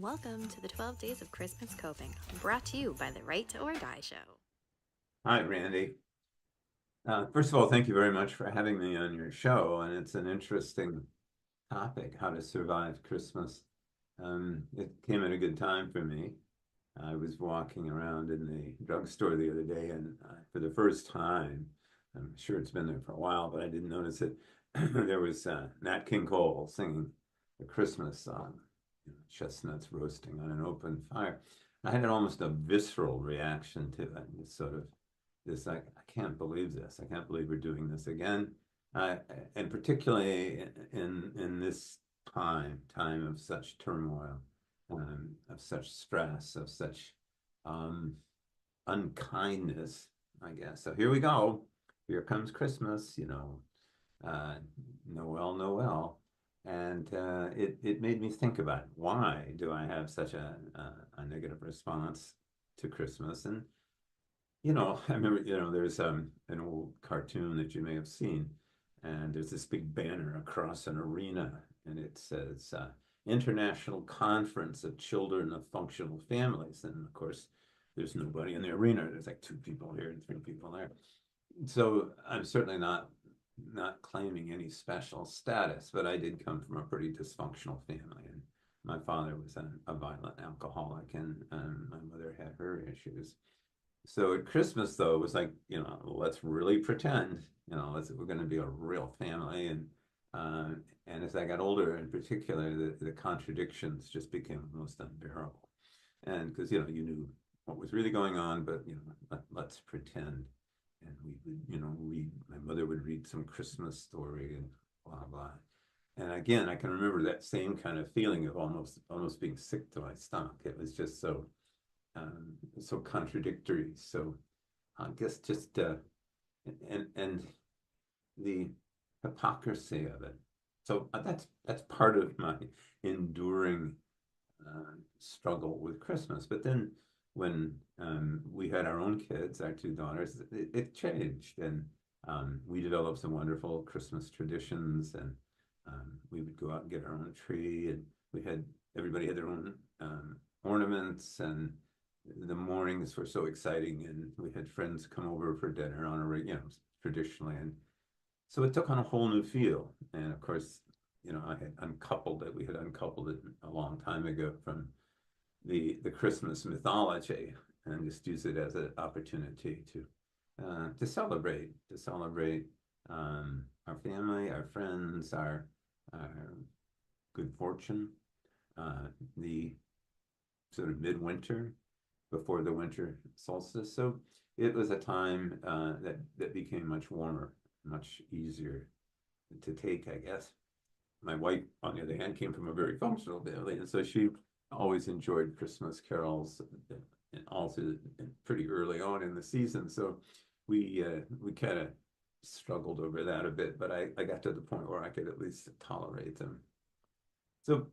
Welcome to the 12 Days of Christmas Coping, brought to you by the Write or Die Show. Hi, Randy. First of all, thank you very much for having me on your show. And it's an interesting topic, how to survive Christmas. It came at a good time for me. I was walking around in the drugstore the other day, and for the first time, I'm sure it's been there for a while, but I didn't notice it. There was Nat King Cole singing a Christmas song, chestnuts roasting on an open fire. I had almost a visceral reaction to it. It's sort of this, I can't believe this. I can't believe we're doing this again. Uh, and particularly in this time of such turmoil, of such stress, of such um, unkindness, I guess. So here we go. Here comes Christmas, uh, Noel, Noel. And it made me think about why do I have such a negative response to Christmas? And I remember, there's an old cartoon that you may have seen, and there's this big banner across an arena, and it says International Conference of Children of Functional Families. And of course, there's nobody in the arena. There's like two people here and three people there. So I'm certainly not claiming any special status, but I did come from a pretty dysfunctional family, and my father was a violent alcoholic, and my mother had her issues. So at Christmas, though, it was like, let's really pretend, we're going to be a real family. Uh, and as I got older, in particular, the contradictions just became almost unbearable. And because, you knew what was really going on, but, let's pretend. And we would, read, my mother would read some Christmas story and blah, blah. And again, I can remember that same kind of feeling of almost being sick to my stomach. It was just so contradictory. So I guess just and the hypocrisy of it. So that's part of my enduring struggle with Christmas. But then when we had our own kids, our two daughters, it changed, and we developed some wonderful Christmas traditions, and we would go out and get our own tree, and everybody had their own ornaments, and the mornings were so exciting, and we had friends come over for dinner on traditionally, and so it took on a whole new feel. And of course, I had uncoupled it. We had uncoupled it a long time ago from the Christmas mythology, and just use it as an opportunity to celebrate our family, our friends, our good fortune, the sort of midwinter before the winter solstice. So it was a time that became much warmer, much easier to take, I guess. My wife, on the other hand, came from a very functional family, and so she always enjoyed Christmas carols, and also pretty early on in the season. So we kind of struggled over that a bit, but I got to the point where I could at least tolerate them. So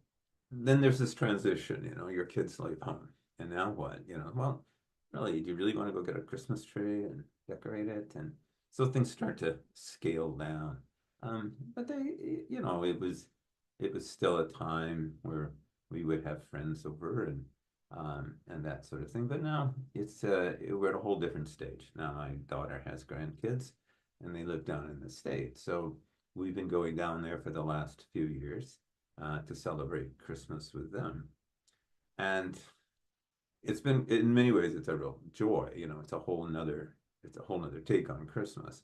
then there's this transition, your kids leave home. And now what? Well, really, do you really want to go get a Christmas tree and decorate it? And so things start to scale down. But it was still a time where we would have friends over, and that sort of thing. But now we're at a whole different stage. Now my daughter has grandkids, and they live down in the States. So we've been going down there for the last few years to celebrate Christmas with them. And it's been, in many ways, it's a real joy. It's a whole nother take on Christmas.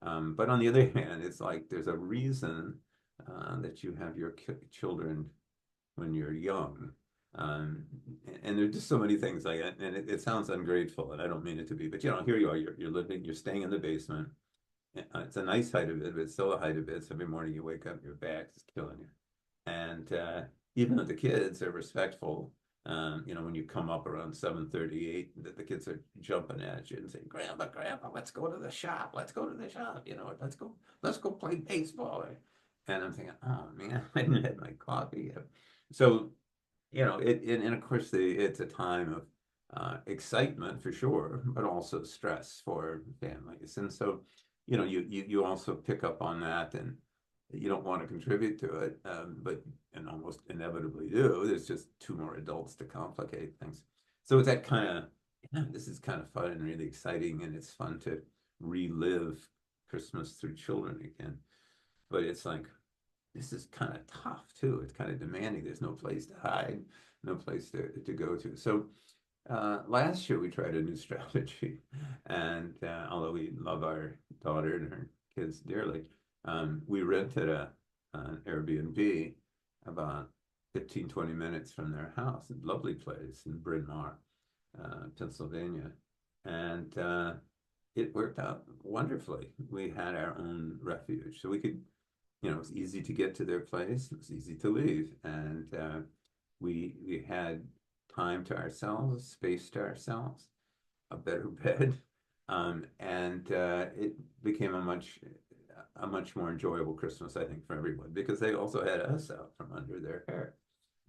But on the other hand, it's like there's a reason that you have your children when you're young. And there's just so many things like that. And it sounds ungrateful, and I don't mean it to be, but here you are, you're staying in the basement. It's a nice height of it, but it's still a height of it. So every morning you wake up, your back is killing you. And even though the kids are respectful, when you come up around 7:38, that the kids are jumping at you and saying, Grandpa, let's go to the shop. Let's go to the shop. Let's go play baseball. And I'm thinking, oh man, I didn't have my coffee yet. So, and of course it's a time of excitement for sure, but also stress for families. And so, you also pick up on that, and you don't want to contribute to it, and almost inevitably do. There's just two more adults to complicate things. So it's that kind of, this is kind of fun and really exciting, and it's fun to relive Christmas through children again. But it's like, this is kind of tough too. It's kind of demanding. There's no place to hide, no place to go to. So last year we tried a new strategy, and although we love our daughter and her kids dearly, we rented an Airbnb about 15, 20 minutes from their house, a lovely place in Bryn Mawr, Pennsylvania. And it worked out wonderfully. We had our own refuge. So we could, it was easy to get to their place. It was easy to leave. And we had time to ourselves, space to ourselves, a better bed. And it became a much more enjoyable Christmas, I think, for everyone, because they also had us out from under their hair.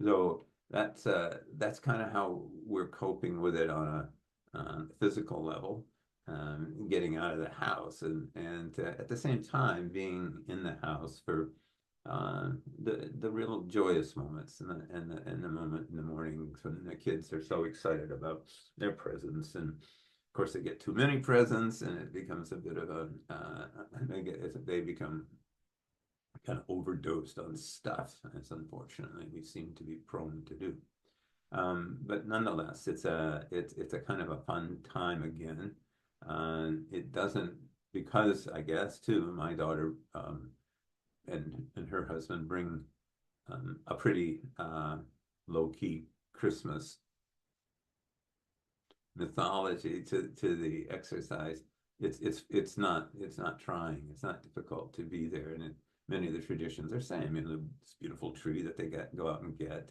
So that's kind of how we're coping with it on a physical level, getting out of the house and at the same time being in the house for the real joyous moments and the moment in the mornings when the kids are so excited about their presents, and of course they get too many presents and it becomes a bit of a they become kind of overdosed on stuff, as unfortunately we seem to be prone to do. But nonetheless, it's a kind of a fun time again. It doesn't, because I guess too, my daughter and her husband bring a pretty low-key Christmas mythology to the exercise. It's not trying. It's not difficult to be there, and many of the traditions are same. This beautiful tree that they go out and get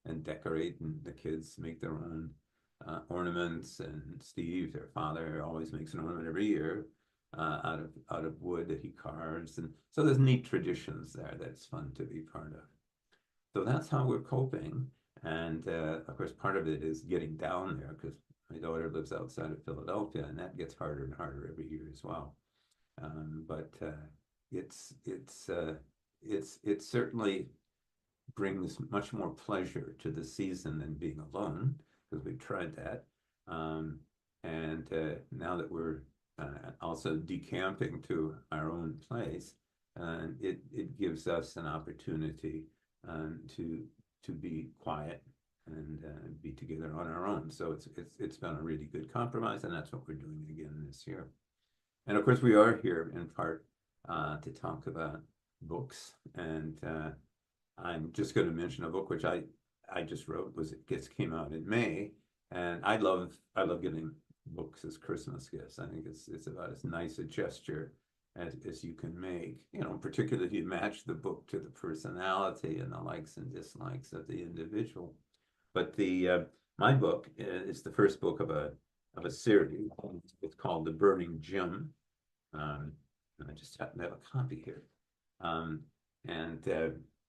and decorate, and the kids make their own ornaments. And Steve, their father, always makes an ornament every year out of wood that he carves, and so there's neat traditions there that's fun to be part of. So that's how we're coping, and of course part of it is getting down there, because my daughter lives outside of Philadelphia, and that gets harder and harder every year as well. But it certainly brings much more pleasure to the season than being alone, because we've tried that. And now that we're also decamping to our own place, it gives us an opportunity to be quiet and be together on our own. So it's been a really good compromise, and that's what we're doing again this year. And of course, we are here in part to talk about books, and I'm just going to mention a book which I just wrote. Came out in May, and I love getting books as Christmas gifts. I think it's about as nice a gesture as you can make. Particularly if you match the book to the personality and the likes and dislikes of the individual. But my book is the first book of a series. It's called The Burning Gem. And I just happen to have a copy here. And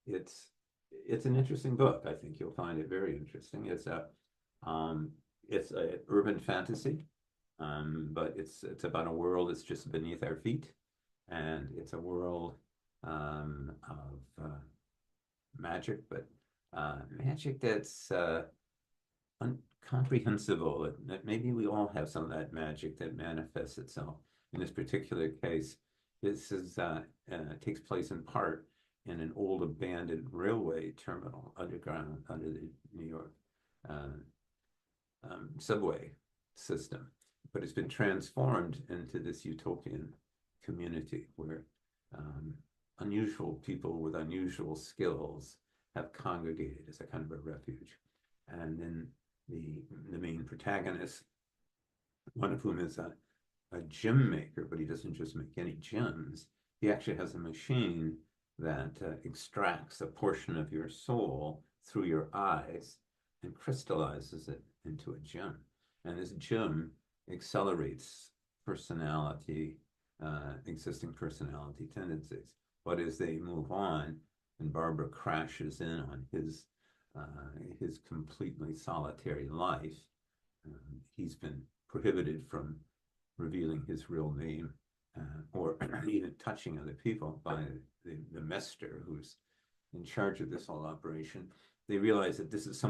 it's an interesting book. I think you'll find it very interesting. It's a urban fantasy, but it's about a world that's just beneath our feet, and it's a world of magic, but magic that's incomprehensible. Maybe we all have some of that magic that manifests itself. In this particular case, this takes place in part in an old abandoned railway terminal underground under the New York subway system. But it's been transformed into this utopian community where unusual people with unusual skills have congregated as a kind of a refuge. And then the main protagonist, one of whom is a gem maker, but he doesn't just make any gems. He actually has a machine that extracts a portion of your soul through your eyes and crystallizes it into a gem. And this gem accelerates personality, existing personality tendencies. But as they move on, and Barbara crashes in on his completely solitary life, he's been prohibited from revealing his real name or even touching other people by the master who's in charge of this whole operation, they realize that this is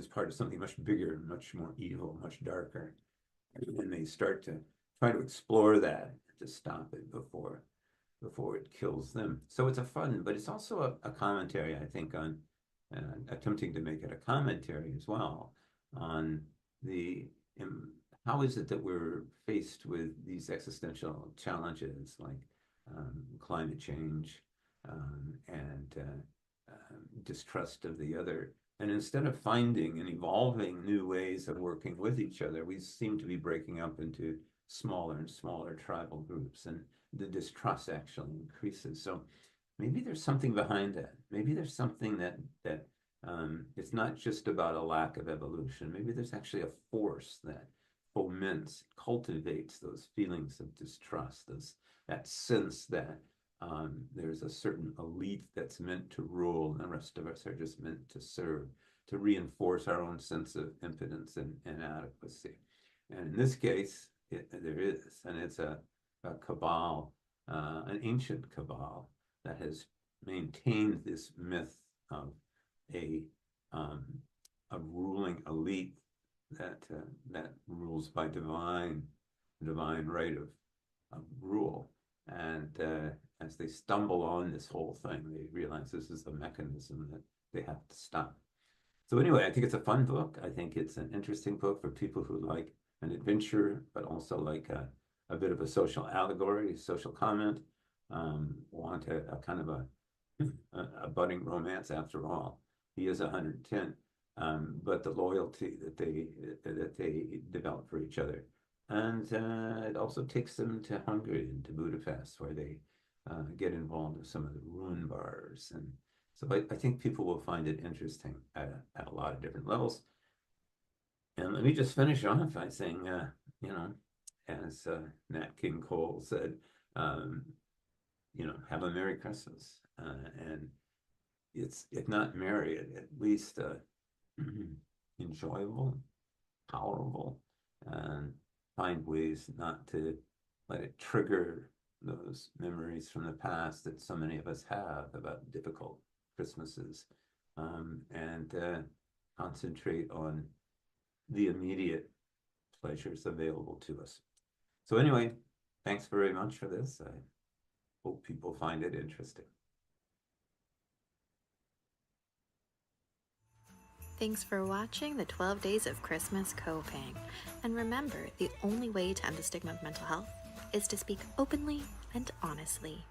part of something much bigger, much more evil, much darker. And they start to try to explore that, to stop it before it kills them. So it's a fun, but it's also a commentary, I think, on attempting to make it a commentary as well on how is it that we're faced with these existential challenges like climate change and distrust of the other. And instead of finding and evolving new ways of working with each other, we seem to be breaking up into smaller and smaller tribal groups, and the distrust actually increases. So maybe there's something behind that. Maybe there's something that it's not just about a lack of evolution. Maybe there's actually a force that foments, cultivates those feelings of distrust, that sense that there's a certain elite that's meant to rule, and the rest of us are just meant to serve, to reinforce our own sense of impotence and inadequacy. And in this case, there is, and it's a cabal, an ancient cabal that has maintained this myth of a ruling elite that rules by divine right of rule. And as they stumble on this whole thing, they realize this is the mechanism that they have to stop. So anyway, I think it's a fun book. I think it's an interesting book for people who like an adventure, but also like a bit of a social allegory, social comment, want a kind of a budding romance after all. He is 110, but the loyalty that they develop for each other. And it also takes them to Hungary and to Budapest, where they get involved with some of the ruin bars. And so I think people will find it interesting at a lot of different levels. And let me just finish off by saying, as Nat King Cole said, have a Merry Christmas. And it's, if not merry, at least enjoyable, tolerable, and find ways not to let it trigger those memories from the past that so many of us have about difficult Christmases, and concentrate on the immediate pleasures available to us. So anyway, thanks very much for this. I hope people find it interesting. Thanks for watching the 12 Days of Christmas Coping. And remember, the only way to end the stigma of mental health is to speak openly and honestly.